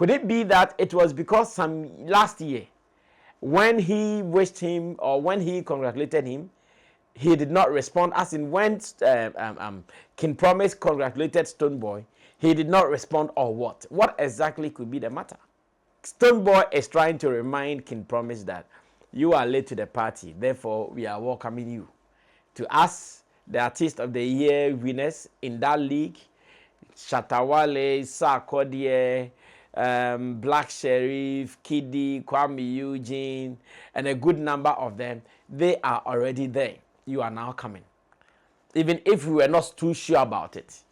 Could it be that it was because some last year, when he wished him or when he congratulated him, he did not respond, as in when King Promise congratulated Stonebwoy, he did not respond, or what? What exactly could be the matter? Stonebwoy is trying to remind King Promise that you are late to the party, therefore we are welcoming you. To us, the Artist of the Year winners in that league, Shatawale, Sarkodie, Black Sheriff, Kiddy, Kwame Eugene, and a good number of them, they are already there. You are now coming. Even if we were not too sure about it.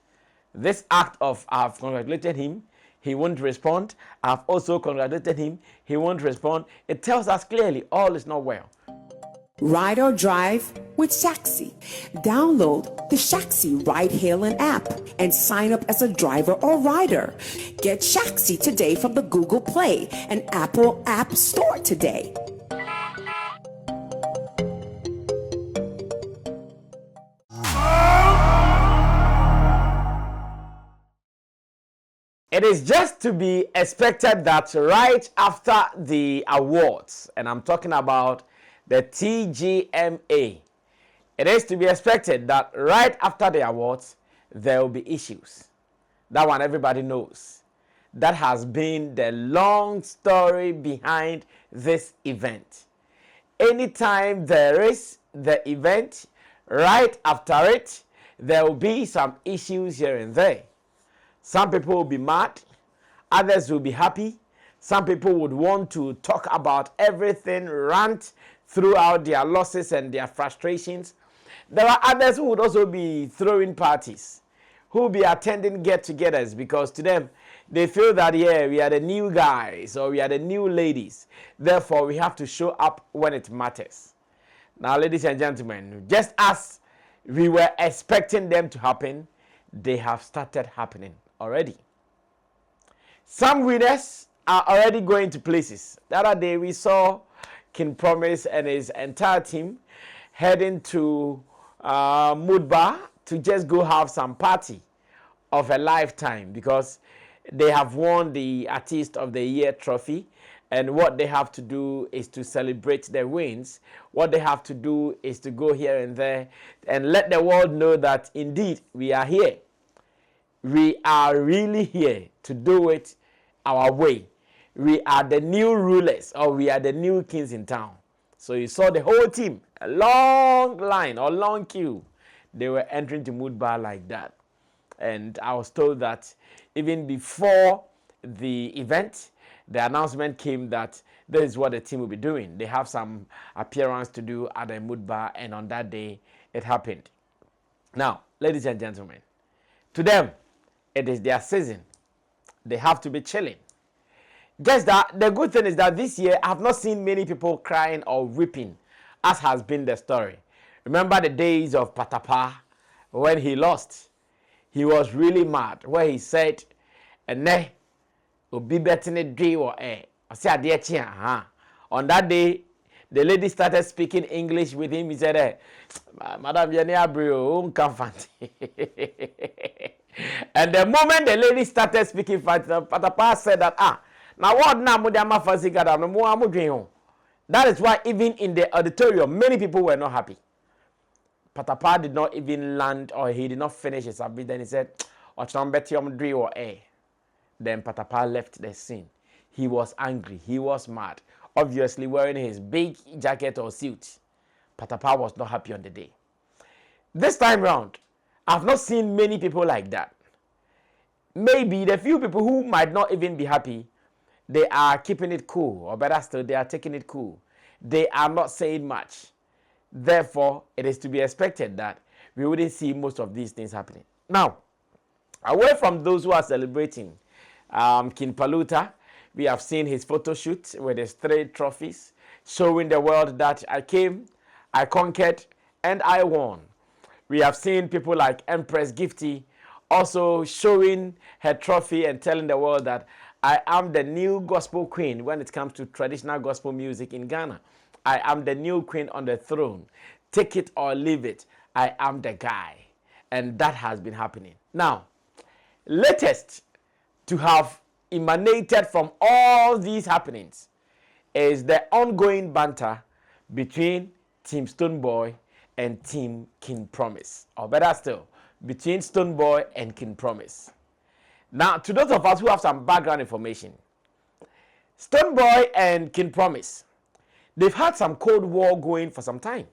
This act of I've congratulated him, he won't respond. I've also congratulated him, he won't respond. It tells us clearly all is not well. Ride or drive with Shaxi. Download the Shaxi ride-hailing app and sign up as a driver or rider. Get Shaxi today from the Google Play and Apple App Store today. It is just to be expected that right after the awards, and I'm talking about the TGMA, it is to be expected that right after the awards, there will be issues. That one everybody knows. That has been the long story behind this event. Anytime there is the event, right after it, there will be some issues here and there. Some people will be mad, others will be happy. Some people would want to talk about everything, rant throughout their losses and their frustrations. There are others who would also be throwing parties, who will be attending get-togethers, because to them, they feel that, yeah, we are the new guys or we are the new ladies. Therefore, we have to show up when it matters. Now, ladies and gentlemen, just as we were expecting them to happen, they have started happening already. Some winners are already going to places. The other day we saw King Promise and his entire team heading to Mudbar to just go have some party of a lifetime, because they have won the Artist of the Year trophy, and what they have to do is to celebrate their wins. What they have to do is to go here and there and let the world know that indeed we are here. We are really here to do it our way. We are the new rulers, or we are the new kings in town. So you saw the whole team, a long line or long queue. They were entering to Mudbar like that. And I was told that even before the event, the announcement came that this is what the team will be doing. They have some appearance to do at the Mudbar, and on that day, it happened. Now, ladies and gentlemen, to them, it is their season. They have to be chilling. Just that, the good thing is that this year, I have not seen many people crying or weeping, as has been the story. Remember the days of Patapa, when he lost. He was really mad, where he said, "Ene, obi betene dwe wo eh." On that day, the lady started speaking English with him. He said, "Madam Yene Abrio, and the moment the lady started speaking, Patapa said that, now what na mudama fasigada no mo amudwen. That is why even in the auditorium, many people were not happy. Patapa did not even land, or he did not finish his submit. Then he said, then Patapa left the scene. He was angry. He was mad. Obviously wearing his big jacket or suit. Patapa was not happy on the day. This time round, I've not seen many people like that. Maybe the few people who might not even be happy, they are keeping it cool, or better still, they are taking it cool. They are not saying much. Therefore, it is to be expected that we wouldn't see most of these things happening. Now, away from those who are celebrating King Paluta, we have seen his photo shoot with his 3 trophies, showing the world that I came, I conquered, and I won. We have seen people like Empress Gifty also showing her trophy and telling the world that I am the new gospel queen when it comes to traditional gospel music in Ghana. I am the new queen on the throne. Take it or leave it. I am the guy. And that has been happening. Now, latest to have emanated from all these happenings is the ongoing banter between Team Stonebwoy and Team King Promise, or better still, between Stonebwoy and King Promise. Now, to those of us who have some background information, Stonebwoy and King Promise, they've had some Cold War going for some time.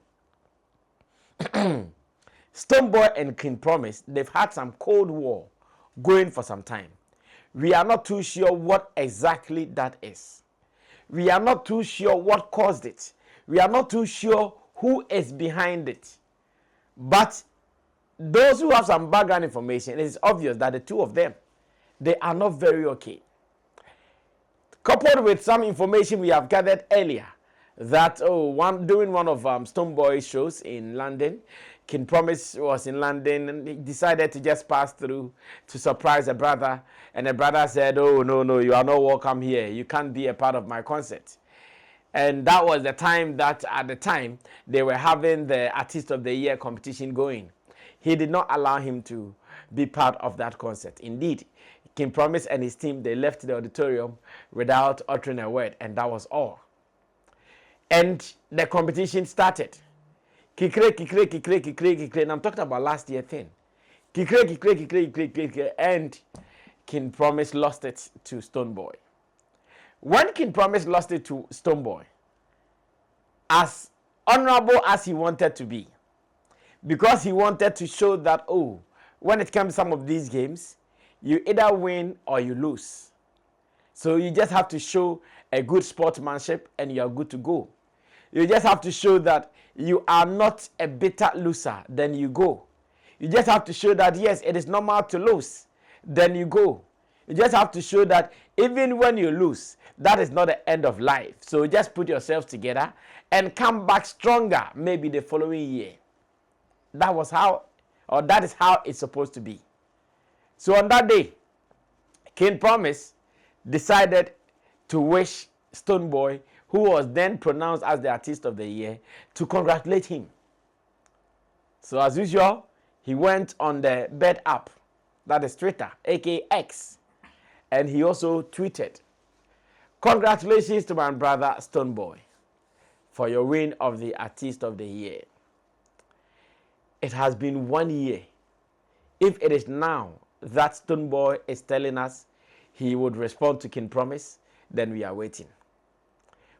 Stonebwoy and King Promise, they've had some Cold War going for some time. We are not too sure what exactly that is. We are not too sure what caused it. We are not too sure who is behind it. But those who have some background information, it is obvious that the two of them, they are not very okay. Coupled with some information we have gathered earlier, that during one of Stonebwoy's shows in London, King Promise was in London and he decided to just pass through to surprise a brother. And the brother said, "Oh, no, you are not welcome here. You can't be a part of my concert." And that was the time that at the time they were having the Artist of the Year competition going. He did not allow him to be part of that concert. Indeed, King Promise and his team, they left the auditorium without uttering a word, and that was all. And the competition started. Kikre, and I'm talking about last year thing. Kikre, and King Promise lost it to Stonebwoy. When King Promise lost it to Stonebwoy, as honorable as he wanted to be, because he wanted to show that, when it comes to some of these games, you either win or you lose. So you just have to show a good sportsmanship and you are good to go. You just have to show that you are not a bitter loser, then you go. You just have to show that, yes, it is normal to lose, then you go. You just have to show that even when you lose, that is not the end of life. So just put yourselves together and come back stronger maybe the following year. That is how it's supposed to be. So on that day, King Promise decided to wish Stonebwoy, who was then pronounced as the Artist of the Year, to congratulate him. So as usual, he went on the Bed app, that is Twitter, aka X, and he also tweeted, "Congratulations to my brother Stonebwoy for your win of the Artist of the Year. It has been 1 year. If it is now that Stonebwoy is telling us he would respond to King Promise, then we are waiting."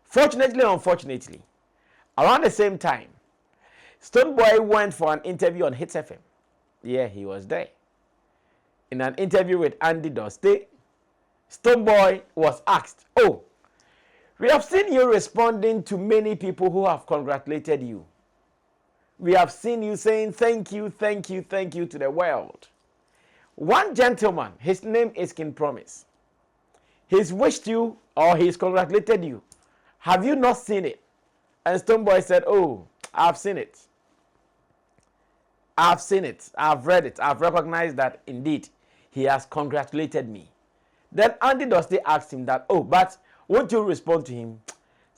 Fortunately or unfortunately, around the same time, Stonebwoy went for an interview on Hits FM. Yeah, he was there. In an interview with Andy Doste, Stonebwoy was asked, "We have seen you responding to many people who have congratulated you. We have seen you saying thank you to the world. One gentleman, his name is King Promise. He's wished you or he's congratulated you. Have you not seen it?" And Stonebwoy said, "I've seen it. I've seen it. I've read it. I've recognized that indeed he has congratulated me." Then Andy Doste asked him that, "But won't you respond to him?"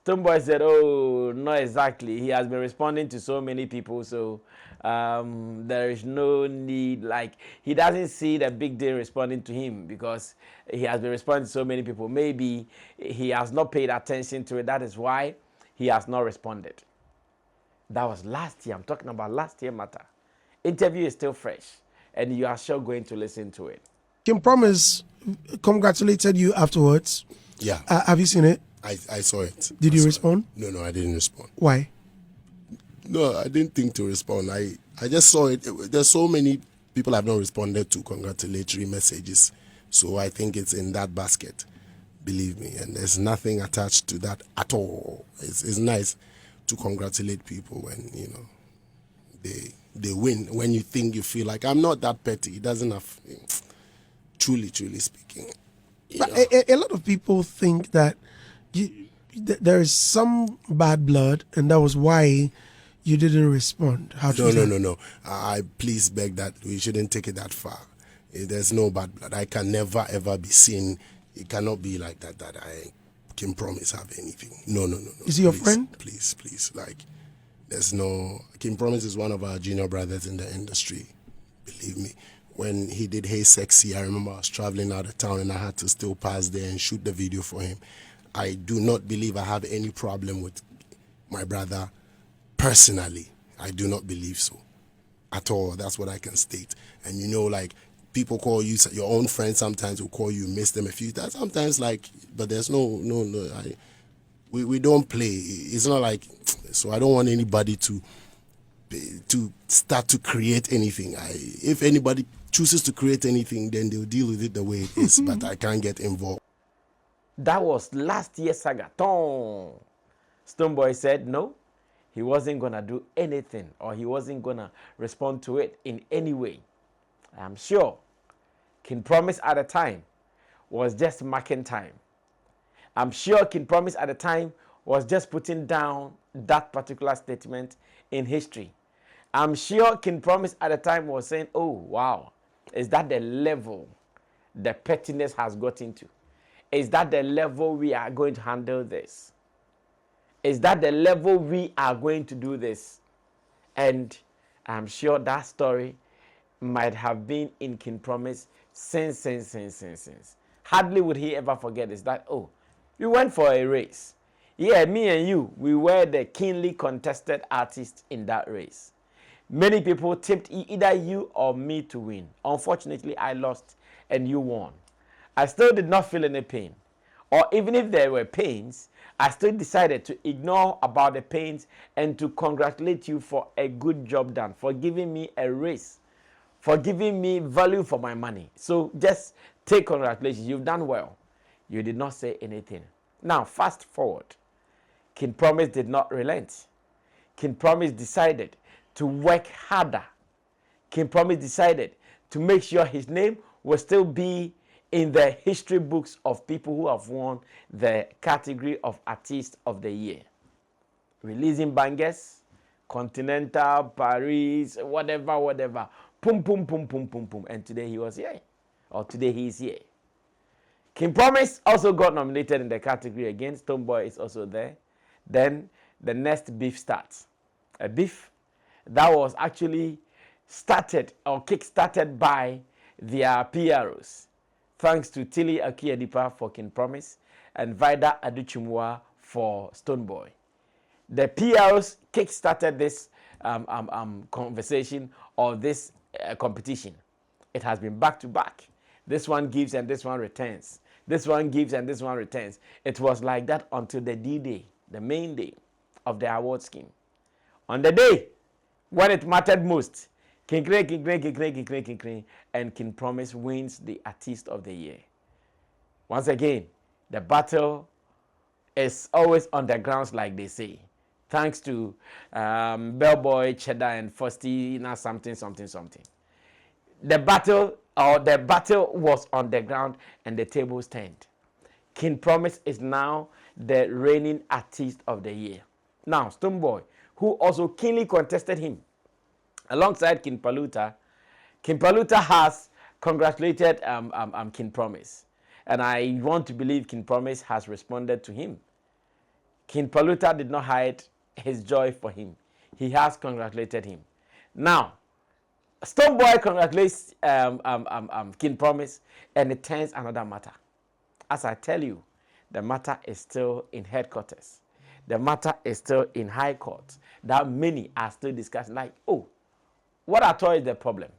Stonebwoy said, "Not exactly. He has been responding to so many people, so there is no need. Like, he doesn't see the big deal responding to him because he has been responding to so many people. Maybe he has not paid attention to it. That is why he has not responded." That was last year. I'm talking about last year matter. Interview is still fresh, and you are sure going to listen to it. King Promise congratulated you afterwards. Yeah. Have you seen it? I saw it. Did you respond? No, I didn't respond. Why? No, I didn't think to respond. I just saw it. There's so many people have not responded to congratulatory messages. So I think it's in that basket, believe me. And there's nothing attached to that at all. It's nice to congratulate people when, they win. When you think you feel like, I'm not that petty. It doesn't have, truly speaking. But a lot of people think that there is some bad blood, and that was why you didn't respond. No. I please beg that we shouldn't take it that far. There's no bad blood. I can never ever be seen. It cannot be like that. That I can promise have anything. No. Is he your friend? Please. Like, there's no. King Promise is one of our junior brothers in the industry. Believe me. when he did Hey Sexy, I remember I was traveling out of town and I had to still pass there and shoot the video for him. I do not believe I have any problem with my brother personally. I do not believe so at all. That's what I can state. And you know, like, people call you, your own friends sometimes will call you, miss them a few times. Sometimes, like, but there's no. We don't play. It's not like, so I don't want anybody to start to create anything. If anybody chooses to create anything, then they'll deal with it the way it is, but I can't get involved. That was last year's saga. Stonebwoy said no, he wasn't going to do anything, or he wasn't going to respond to it in any way. I'm sure King Promise at the time was just marking time. I'm sure King Promise at the time was just putting down that particular statement in history. I'm sure King Promise at the time was saying, oh, wow, is that the level the pettiness has got into? Is that the level we are going to handle this? Is that the level we are going to do this? And I'm sure that story might have been in King Promise since. Hardly would he ever forget is that, oh, we went for a race. Yeah, me and you, we were the keenly contested artists in that race. Many people tipped either you or me to win. Unfortunately, I lost and you won. I still did not feel any pain. Or even if there were pains, I still decided to ignore about the pains and to congratulate you for a good job done, for giving me a race, for giving me value for my money. So just take congratulations. You've done well. You did not say anything. Now, fast forward. King Promise did not relent. King Promise decided to work harder. King Promise decided to make sure his name will still be in the history books of people who have won the category of Artist of the Year. Releasing bangers, Continental, Paris, whatever. Pum. And today he was here. Or today he is here. King Promise also got nominated in the category again. Stonebwoy is also there. Then the next beef starts. A beef that was actually started or kick-started by their PROs. Thanks to Tilly Akiadipa for King Promise and Vida Aduchumwa for Stonebwoy. The PROs kick-started this conversation or this competition. It has been back-to-back. This one gives and this one returns. This one gives and this one returns. It was like that until the D-Day, the main day of the award scheme. On the day when it mattered most, King, and King Promise wins the Artist of the Year. Once again, the battle is always on the grounds, like they say. Thanks to Bellboy, Cheddar, and Faustina something. The battle was on the ground and the tables turned. King Promise is now the reigning Artist of the Year. Now, Stonebwoy, who also keenly contested him, alongside King Paluta has congratulated King Promise. And I want to believe King Promise has responded to him. King Paluta did not hide his joy for him. He has congratulated him. Now, Stonebwoy congratulates King Promise, and it turns another matter. As I tell you, the matter is still in headquarters. The matter is still in high court. That many are still discussing, like, oh, what at all is the problem?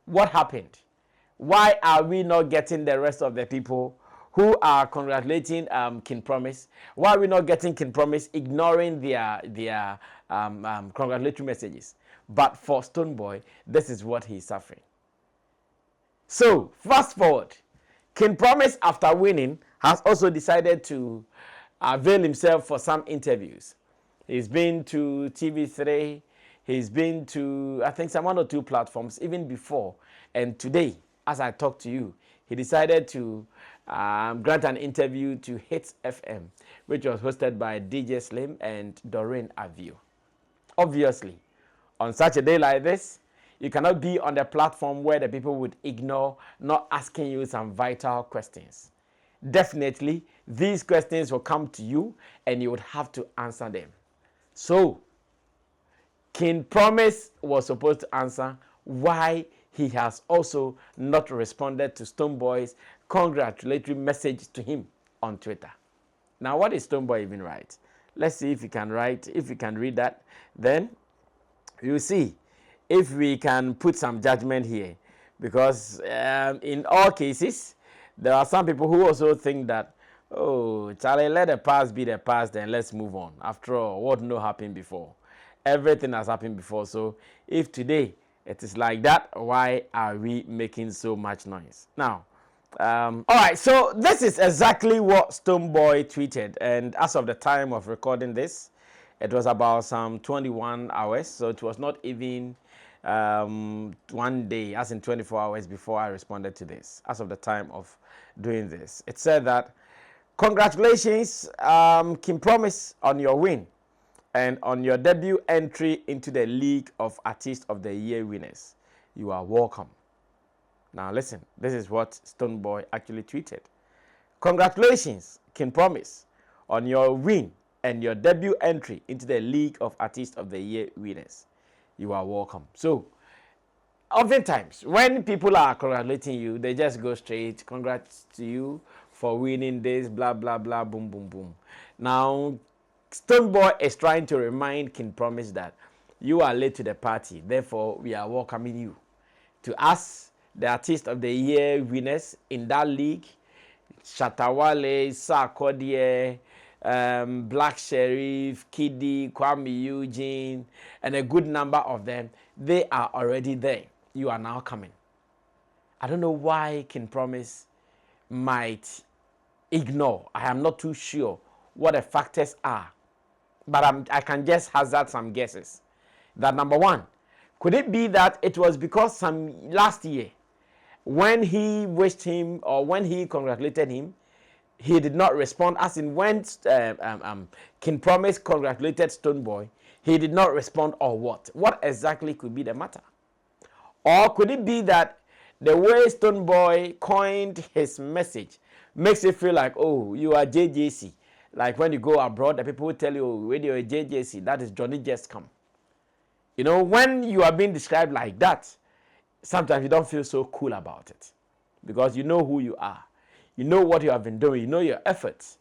What happened? Why are we not getting the rest of the people who are congratulating King Promise? Why are we not getting King Promise ignoring their congratulatory messages? But for Stonebwoy, this is what he's suffering. So, fast forward. King Promise, after winning, has also decided to avail himself for some interviews. He's been to TV3. He's been to, I think, some 1 or 2 platforms, even before. And today, as I talk to you, he decided to grant an interview to Hits FM, which was hosted by DJ Slim and Doreen Avio. Obviously, on such a day like this, you cannot be on the platform where the people would ignore not asking you some vital questions. Definitely, these questions will come to you and you would have to answer them. So, King Promise was supposed to answer why he has also not responded to Stonebwoy's congratulatory message to him on Twitter. Now, what did Stonebwoy even write? Let's see if he can write, if we can read that. Then you see if we can put some judgment here. Because in all cases, there are some people who also think that, oh, Charlie, let the past be the past, then let's move on. After all, what no happened before? Everything has happened before. So if today it is like that, why are we making so much noise? Now, all right, so this is exactly what Stonebwoy tweeted. And as of the time of recording this, it was about some 21 hours. So it was not even 1 day, as in 24 hours before I responded to this, as of the time of doing this. It said that, congratulations, Kim Promise, on your win and on your debut entry into the League of Artist of the Year winners. You are welcome. Now listen, this is what Stonebwoy actually tweeted. Congratulations, Kim Promise, on your win and your debut entry into the League of Artist of the Year winners. You are welcome. So, oftentimes, when people are congratulating you, they just go straight, congrats to you for winning this, blah, blah, blah, boom, boom, boom. Now, Stonebwoy is trying to remind King Promise that you are late to the party. Therefore, we are welcoming you to us, the Artist of the Year winners in that league. Shatawale, Sarkodie, Black Sheriff, Kiddy, Kwame Eugene, and a good number of them, they are already there. You are now coming. I don't know why King Promise might ignore. I am not too sure what the factors are, but I can just hazard some guesses. That number one, could it be that it was because last year, when he wished him or when he congratulated him, he did not respond, as in when King Promise congratulated Stonebwoy, he did not respond, or what? What exactly could be the matter? Or could it be that the way Stonebwoy coined his message makes it feel like, oh, you are JJC. Like when you go abroad, the people will tell you, oh, when you're a JJC, that is Johnny Just Come. You know, when you are being described like that, sometimes you don't feel so cool about it. Because you know who you are. You know what you have been doing. You know your efforts.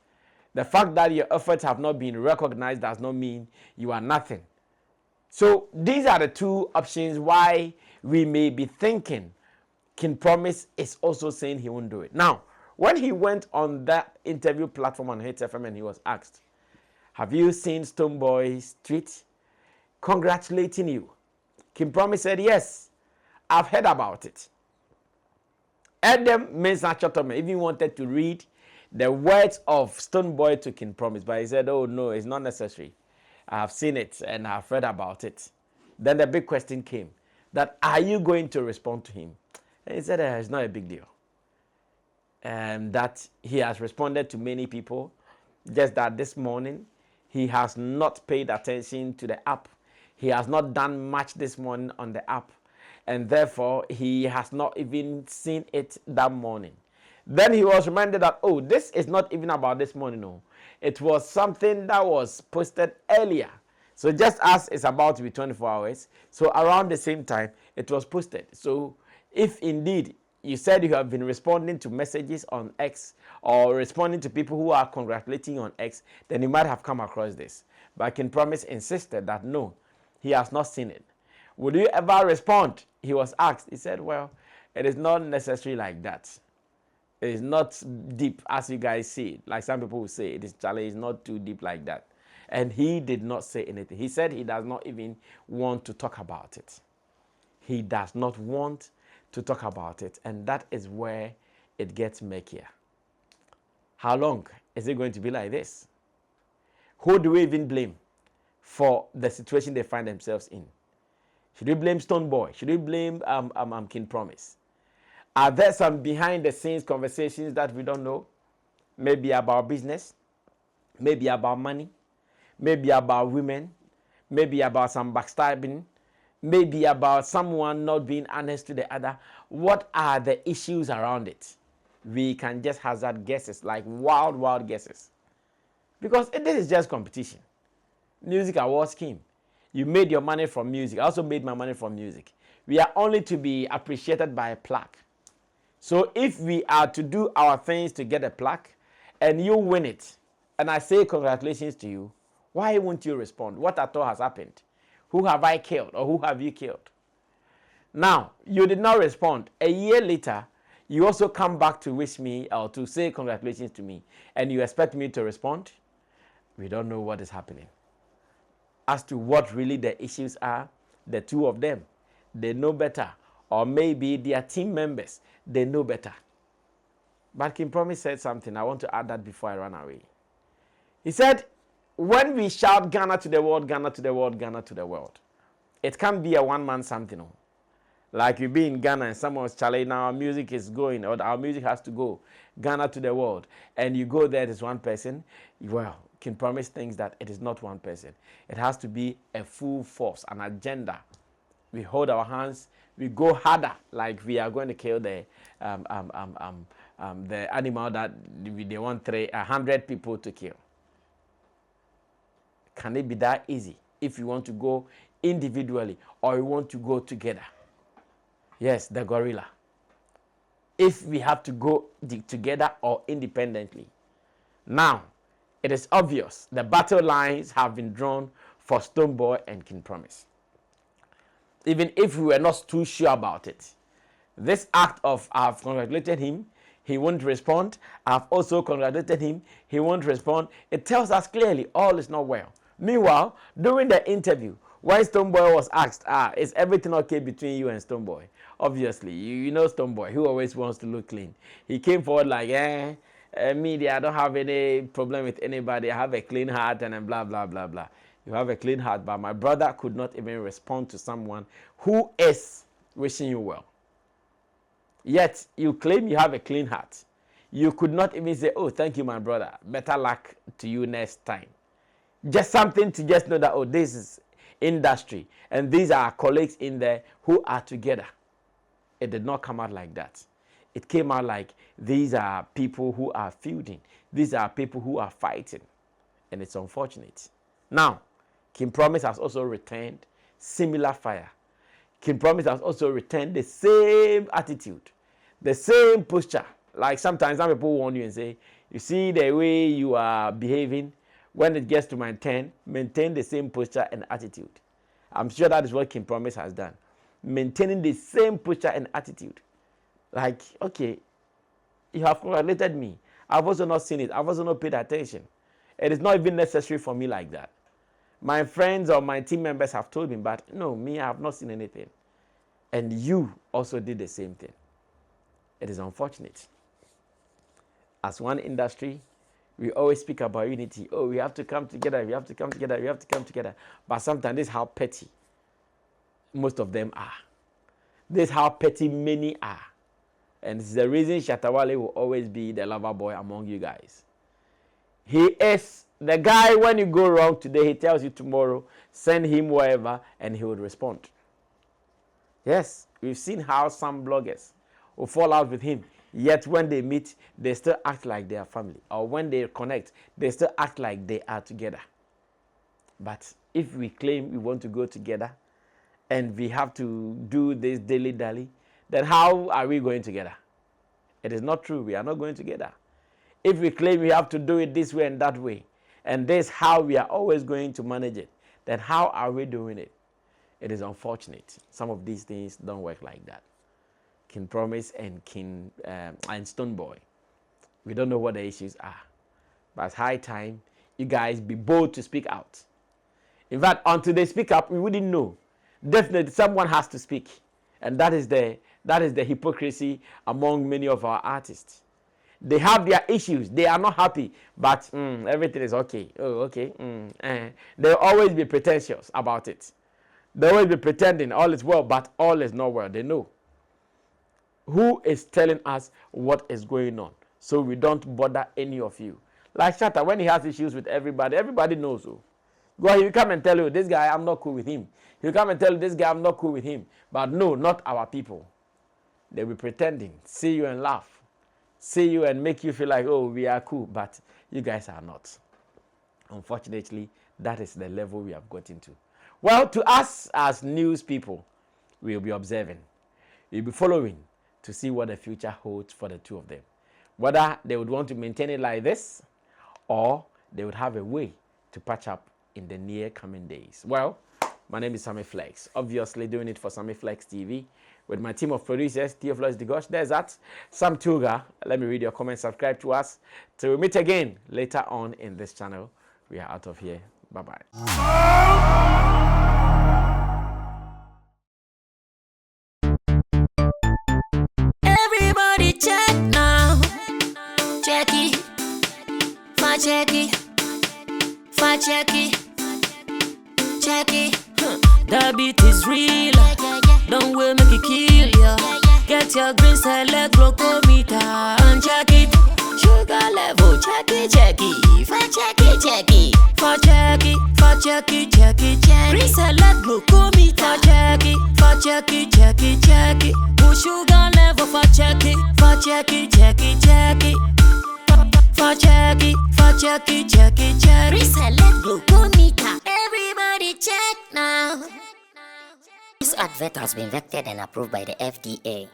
The fact that your efforts have not been recognized does not mean you are nothing. So these are the two options why we may be thinking King Promise is also saying he won't do it. Now, when he went on that interview platform on Hit FM and he was asked, have you seen Stonebwoy's tweet congratulating you? King Promise said, yes, I've heard about it. Adam Mensah even wanted to read the words of Stonebwoy to King Promise, but he said, oh no, it's not necessary. I have seen it and I've read about it. Then the big question came, that are you going to respond to him? And he said, it's not a big deal. And that he has responded to many people, just that this morning he has not paid attention to the app. He has not done much this morning on the app, and therefore he has not even seen it that morning. Then he was reminded that, oh, this is not even about this morning, no. It was something that was posted earlier. So just as it's about to be 24 hours, so around the same time, it was posted. So if indeed you said you have been responding to messages on X or responding to people who are congratulating you on X, then you might have come across this. But King Promise insisted that no, he has not seen it. Would you ever respond? He was asked. He said, well, it is not necessarily like that. It is not deep as you guys see it. Like some people will say, it is Charlie, it's not too deep like that. And he did not say anything. He said he does not even want to talk about it. He does not want to talk about it. And that is where it gets murkier. How long is it going to be like this? Who do we even blame for the situation they find themselves in? Should we blame Stonebwoy? Should we blame King Promise? Are there some behind the scenes conversations that we don't know? Maybe about business, maybe about money, maybe about women, maybe about some backstabbing, maybe about someone not being honest to the other. What are the issues around it? We can just hazard guesses, like wild guesses. Because this is just competition. Music awards scheme. You made your money from music. I also made my money from music. we are only to be appreciated by a plaque. So if we are to do our things to get a plaque and you win it, and I say congratulations to you, why won't you respond? What at all has happened? Who have I killed or who have you killed? Now, you did not respond. A year later, you also come back to wish me or to say congratulations to me, and you expect me to respond? We don't know what is happening. As to what really the issues are, the two of them, they know better. Or maybe their team members, they know better. But King Promise said something. I want to add that before I run away. He said, when we shout Ghana to the world, Ghana to the world, Ghana to the world, it can't be a one-man something. Like you be in Ghana and someone's challenging, now our music is going, or our music has to go Ghana to the world, and you go there, there's one person. Well, King Promise thinks that it is not one person. It has to be a full force, an agenda. We hold our hands, we go harder, like we are going to kill the animal that they want 100 people to kill. Can it be that easy if you want to go individually or you want to go together? Yes, the gorilla. If we have to go together or independently. Now, it is obvious the battle lines have been drawn for Stonebwoy and King Promise. Even if we were not too sure about it. This act of I have congratulated him, he won't respond. I have also congratulated him, he won't respond. It tells us clearly all is not well. Meanwhile, during the interview, when Stonebwoy was asked, is everything okay between you and Stonebwoy? Obviously, you know Stonebwoy, who always wants to look clean. He came forward like, media, I don't have any problem with anybody. I have a clean heart and blah, blah, blah, blah. You have a clean heart, but my brother could not even respond to someone who is wishing you well. Yet, you claim you have a clean heart. You could not even say, oh, thank you, my brother. Better luck to you next time. Just something to just know that, oh, this is industry. And these are colleagues in there who are together. It did not come out like that. It came out like these are people who are feuding. These are people who are fighting. And it's unfortunate. Now, King Promise has also returned similar fire. King Promise has also returned the same attitude, the same posture. Like sometimes some people warn you and say, you see the way you are behaving, when it gets to my turn, maintain the same posture and attitude. I'm sure that is what King Promise has done. Maintaining the same posture and attitude. Like, okay, you have congratulated me. I've also not seen it. I've also not paid attention. It is not even necessary for me like that. My friends or my team members have told me, but no, me, I have not seen anything. And you also did the same thing. It is unfortunate. As one industry, we always speak about unity. Oh, we have to come together, we have to come together, we have to come together. But sometimes this is how petty most of them are. This is how petty many are. And it's the reason Shatawale will always be the lover boy among you guys. He is the guy, when you go wrong today, he tells you tomorrow, send him wherever, and he would respond. Yes, we've seen how some bloggers will fall out with him, yet when they meet, they still act like they are family. Or when they connect, they still act like they are together. But if we claim we want to go together, and we have to do this dilly-dally, then how are we going together? It is not true. We are not going together. If we claim we have to do it this way and that way, and this is how we are always going to manage it, then how are we doing it? It is unfortunate. Some of these things don't work like that. King Promise and and Stonebwoy, we don't know what the issues are. But it's high time you guys be bold to speak out. In fact, until they speak up, we wouldn't know. Definitely someone has to speak. And that is the hypocrisy among many of our artists. They have their issues. They are not happy. But everything is okay. Oh, okay. They'll always be pretentious about it. They'll always be pretending all is well, but all is not well. They know. Who is telling us what is going on? So we don't bother any of you. Like Shatta, when he has issues with everybody, everybody knows who. Go ahead, he'll come and tell you, this guy, I'm not cool with him. He'll come and tell you, this guy, I'm not cool with him. But no, not our people. They'll be pretending, see you and laugh. See you and make you feel like, oh, we are cool. But you guys are not. Unfortunately, that is the level we have got into. Well, to us as news people, we'll be observing. We'll be following to see what the future holds for the two of them. Whether they would want to maintain it like this or they would have a way to patch up in the near coming days. Well, my name is Sammy Flex. Obviously doing it for Sammy Flex TV with my team of producers, Theophilus Digosh. There's that. Sam Tuga. Let me read your comments. Subscribe to us. Till we meet again later on in this channel. We are out of here. Bye-bye. Everybody check now. Check it. Fa check it. Fa check it. Check it. The beat is real. Don't wait, make it kill ya. Get your green select glucometer and check it. Sugar level, check it, check it. Fa check it, check it. Fa check it, fa check it, check it, check it. Green select glucometer, check it, fa check it, check it, check it. Put sugar level, fa check it, fa check it, check it, check it. Fa check it, fa check it, check it, check it. Green select glucometer. Everybody check now. This advert has been vetted and approved by the FDA.